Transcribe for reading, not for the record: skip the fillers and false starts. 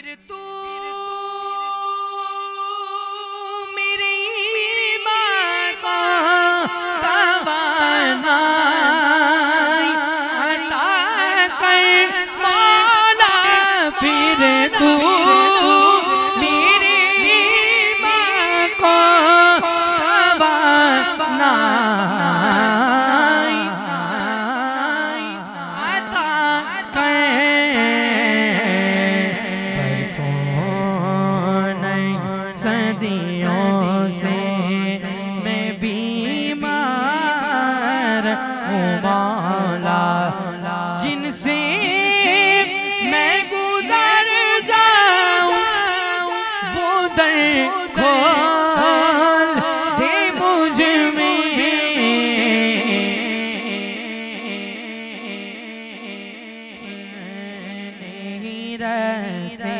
फिर तू मेरी बात को तवानाई अता कर मौला। फिर तू मेरी बात को तवानाई अता कर। सदियों से मैं बीमार हूँ मौला, जिनसे मैं गुजर जाऊँ वो दर खोल दे मुझ में। नहीं रास्ते